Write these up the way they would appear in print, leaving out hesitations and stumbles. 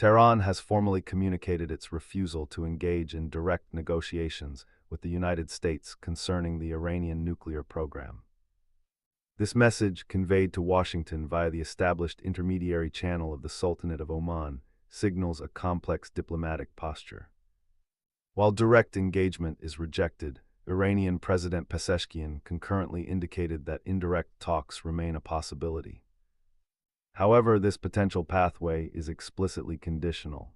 Tehran has formally communicated its refusal to engage in direct negotiations with the United States concerning the Iranian nuclear program. This message, conveyed to Washington via the established intermediary channel of the Sultanate of Oman, signals a complex diplomatic posture. While direct engagement is rejected, Iranian President Pezeshkian concurrently indicated that indirect talks remain a possibility. However, this potential pathway is explicitly conditional.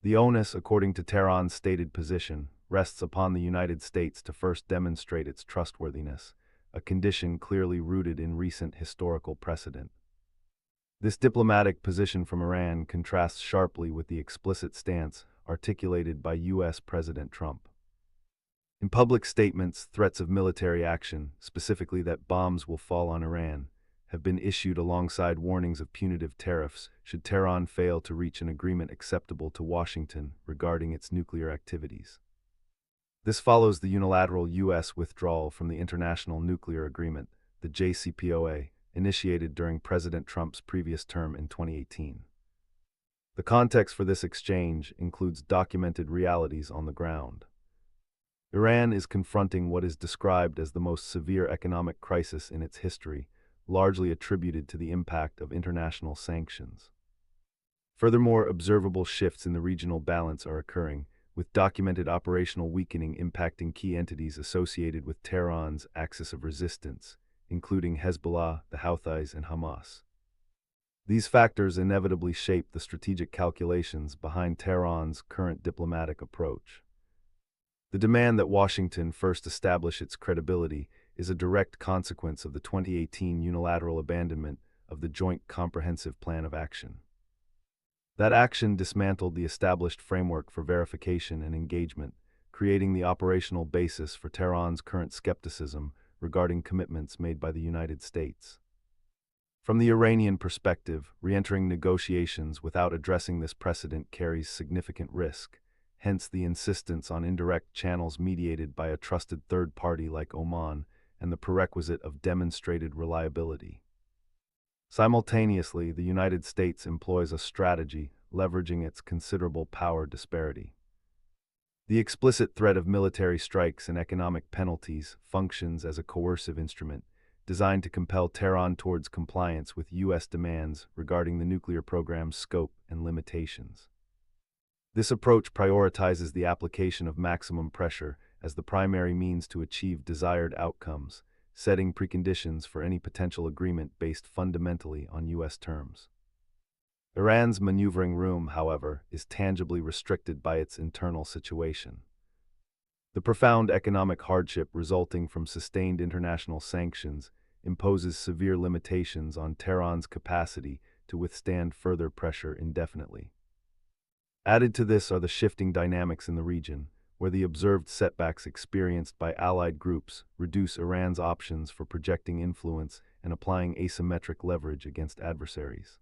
The onus, according to Tehran's stated position, rests upon the United States to first demonstrate its trustworthiness, a condition clearly rooted in recent historical precedent. This diplomatic position from Iran contrasts sharply with the explicit stance articulated by U.S. President Trump. In public statements, threats of military action, specifically that bombs will fall on Iran, have been issued alongside warnings of punitive tariffs should Tehran fail to reach an agreement acceptable to Washington regarding its nuclear activities. This follows the unilateral U.S. withdrawal from the International Nuclear Agreement, the JCPOA, initiated during President Trump's previous term in 2018. The context for this exchange includes documented realities on the ground. Iran is confronting what is described as the most severe economic crisis in its history, largely attributed to the impact of international sanctions. Furthermore, observable shifts in the regional balance are occurring, with documented operational weakening impacting key entities associated with Tehran's axis of resistance, including Hezbollah, the Houthis, and Hamas. These factors inevitably shape the strategic calculations behind Tehran's current diplomatic approach. The demand that Washington first establish its credibility is a direct consequence of the 2018 unilateral abandonment of the Joint Comprehensive Plan of Action. That action dismantled the established framework for verification and engagement, creating the operational basis for Tehran's current skepticism regarding commitments made by the United States. From the Iranian perspective, re-entering negotiations without addressing this precedent carries significant risk, hence the insistence on indirect channels mediated by a trusted third party like Oman and the prerequisite of demonstrated reliability. Simultaneously, the United States employs a strategy leveraging its considerable power disparity. The explicit threat of military strikes and economic penalties functions as a coercive instrument designed to compel Tehran towards compliance with U.S. demands regarding the nuclear program's scope and limitations. This approach prioritizes the application of maximum pressure as the primary means to achieve desired outcomes, setting preconditions for any potential agreement based fundamentally on U.S. terms. Iran's maneuvering room, however, is tangibly restricted by its internal situation. The profound economic hardship resulting from sustained international sanctions imposes severe limitations on Tehran's capacity to withstand further pressure indefinitely. Added to this are the shifting dynamics in the region, where the observed setbacks experienced by allied groups reduce Iran's options for projecting influence and applying asymmetric leverage against adversaries.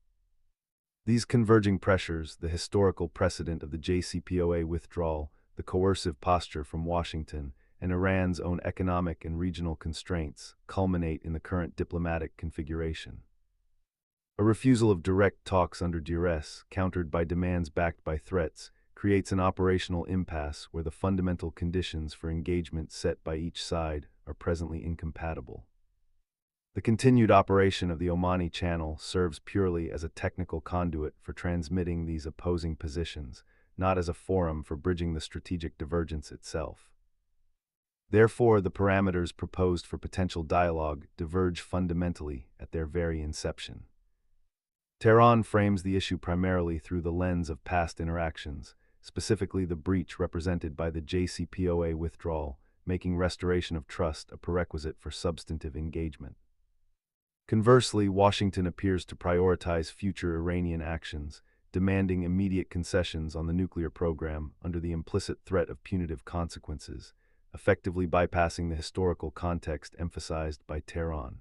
These converging pressures, the historical precedent of the JCPOA withdrawal, the coercive posture from Washington, and Iran's own economic and regional constraints, culminate in the current diplomatic configuration. A refusal of direct talks under duress, countered by demands backed by threats, creates an operational impasse where the fundamental conditions for engagement set by each side are presently incompatible. The continued operation of the Omani Channel serves purely as a technical conduit for transmitting these opposing positions, not as a forum for bridging the strategic divergence itself. Therefore, the parameters proposed for potential dialogue diverge fundamentally at their very inception. Tehran frames the issue primarily through the lens of past interactions, specifically the breach represented by the JCPOA withdrawal, making restoration of trust a prerequisite for substantive engagement. Conversely, Washington appears to prioritize future Iranian actions, demanding immediate concessions on the nuclear program under the implicit threat of punitive consequences, effectively bypassing the historical context emphasized by Tehran.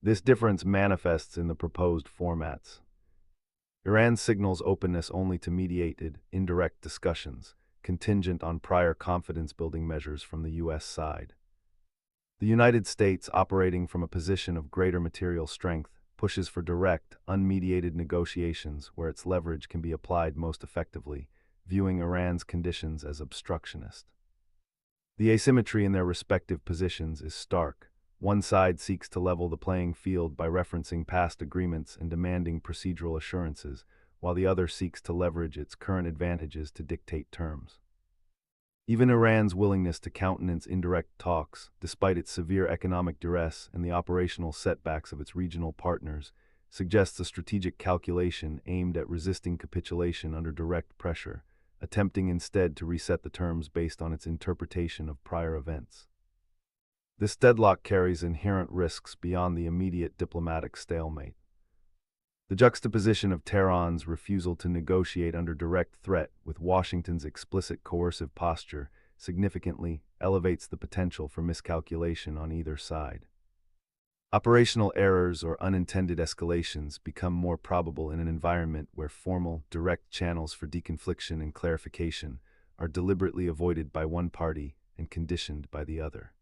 This difference manifests in the proposed formats. Iran signals openness only to mediated, indirect discussions, contingent on prior confidence-building measures from the U.S. side. The United States, operating from a position of greater material strength, pushes for direct, unmediated negotiations where its leverage can be applied most effectively, viewing Iran's conditions as obstructionist. The asymmetry in their respective positions is stark. One side seeks to level the playing field by referencing past agreements and demanding procedural assurances, while the other seeks to leverage its current advantages to dictate terms. Even Iran's willingness to countenance indirect talks, despite its severe economic duress and the operational setbacks of its regional partners, suggests a strategic calculation aimed at resisting capitulation under direct pressure, attempting instead to reset the terms based on its interpretation of prior events. This deadlock carries inherent risks beyond the immediate diplomatic stalemate. The juxtaposition of Tehran's refusal to negotiate under direct threat with Washington's explicit coercive posture significantly elevates the potential for miscalculation on either side. Operational errors or unintended escalations become more probable in an environment where formal, direct channels for deconfliction and clarification are deliberately avoided by one party and conditioned by the other.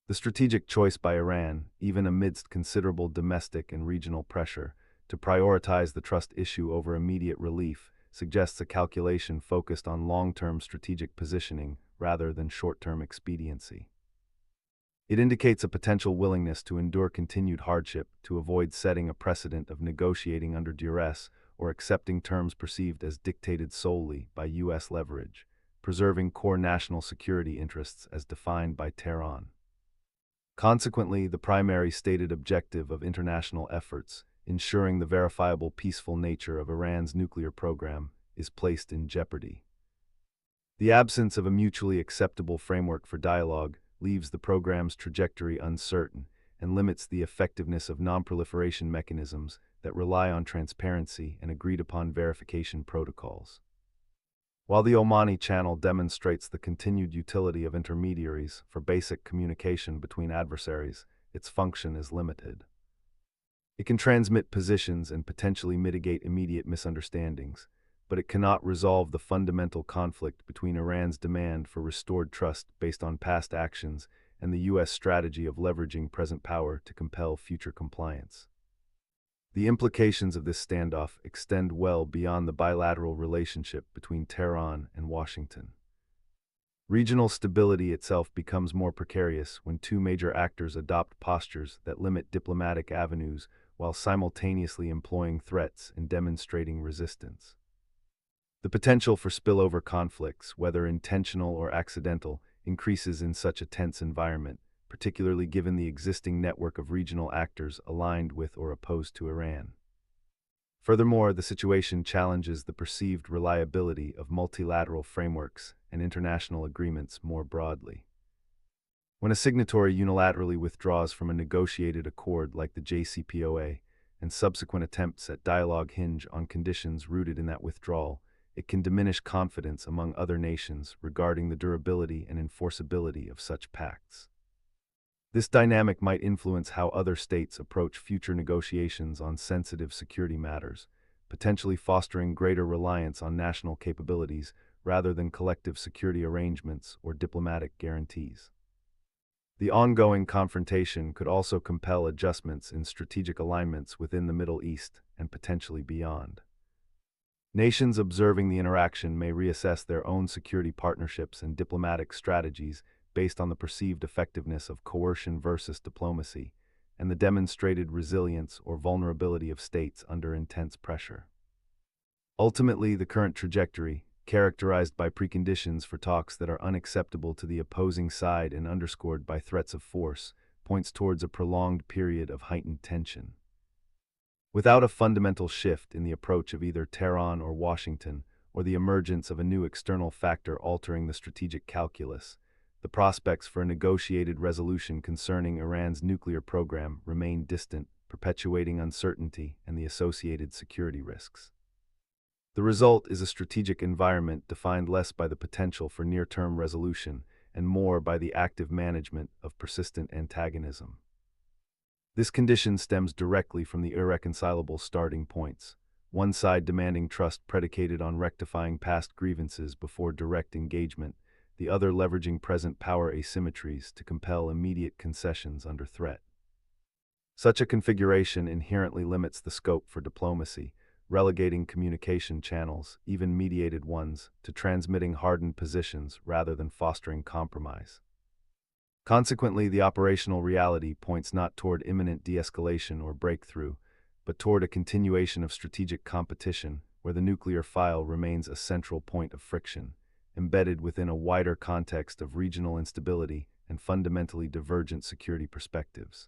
The strategic choice by Iran, even amidst considerable domestic and regional pressure, to prioritize the trust issue over immediate relief suggests a calculation focused on long-term strategic positioning rather than short-term expediency. It indicates a potential willingness to endure continued hardship to avoid setting a precedent of negotiating under duress or accepting terms perceived as dictated solely by U.S. leverage, preserving core national security interests as defined by Tehran. Consequently, the primary stated objective of international efforts, ensuring the verifiable peaceful nature of Iran's nuclear program, is placed in jeopardy. The absence of a mutually acceptable framework for dialogue leaves the program's trajectory uncertain and limits the effectiveness of nonproliferation mechanisms that rely on transparency and agreed-upon verification protocols. While the Omani Channel demonstrates the continued utility of intermediaries for basic communication between adversaries, its function is limited. It can transmit positions and potentially mitigate immediate misunderstandings, but it cannot resolve the fundamental conflict between Iran's demand for restored trust based on past actions and the U.S. strategy of leveraging present power to compel future compliance. The implications of this standoff extend well beyond the bilateral relationship between Tehran and Washington. Regional stability itself becomes more precarious when two major actors adopt postures that limit diplomatic avenues while simultaneously employing threats and demonstrating resistance. The potential for spillover conflicts, whether intentional or accidental, increases in such a tense environment, particularly given the existing network of regional actors aligned with or opposed to Iran. Furthermore, the situation challenges the perceived reliability of multilateral frameworks and international agreements more broadly. When a signatory unilaterally withdraws from a negotiated accord like the JCPOA, and subsequent attempts at dialogue hinge on conditions rooted in that withdrawal, it can diminish confidence among other nations regarding the durability and enforceability of such pacts. This dynamic might influence how other states approach future negotiations on sensitive security matters, potentially fostering greater reliance on national capabilities rather than collective security arrangements or diplomatic guarantees. The ongoing confrontation could also compel adjustments in strategic alignments within the Middle East and potentially beyond. Nations observing the interaction may reassess their own security partnerships and diplomatic strategies based on the perceived effectiveness of coercion versus diplomacy and the demonstrated resilience or vulnerability of states under intense pressure. Ultimately, the current trajectory, characterized by preconditions for talks that are unacceptable to the opposing side and underscored by threats of force, points towards a prolonged period of heightened tension. Without a fundamental shift in the approach of either Tehran or Washington, or the emergence of a new external factor altering the strategic calculus, the prospects for a negotiated resolution concerning Iran's nuclear program remain distant, perpetuating uncertainty and the associated security risks. The result is a strategic environment defined less by the potential for near-term resolution and more by the active management of persistent antagonism. This condition stems directly from the irreconcilable starting points, one side demanding trust predicated on rectifying past grievances before direct engagement, the other leveraging present power asymmetries to compel immediate concessions under threat. Such a configuration inherently limits the scope for diplomacy, relegating communication channels, even mediated ones, to transmitting hardened positions rather than fostering compromise. Consequently, the operational reality points not toward imminent de-escalation or breakthrough, but toward a continuation of strategic competition where the nuclear file remains a central point of friction, embedded within a wider context of regional instability and fundamentally divergent security perspectives.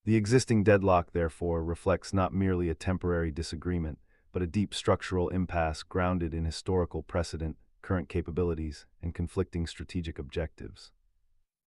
The existing deadlock, therefore, reflects not merely a temporary disagreement, but a deep structural impasse grounded in historical precedent, current capabilities, and conflicting strategic objectives.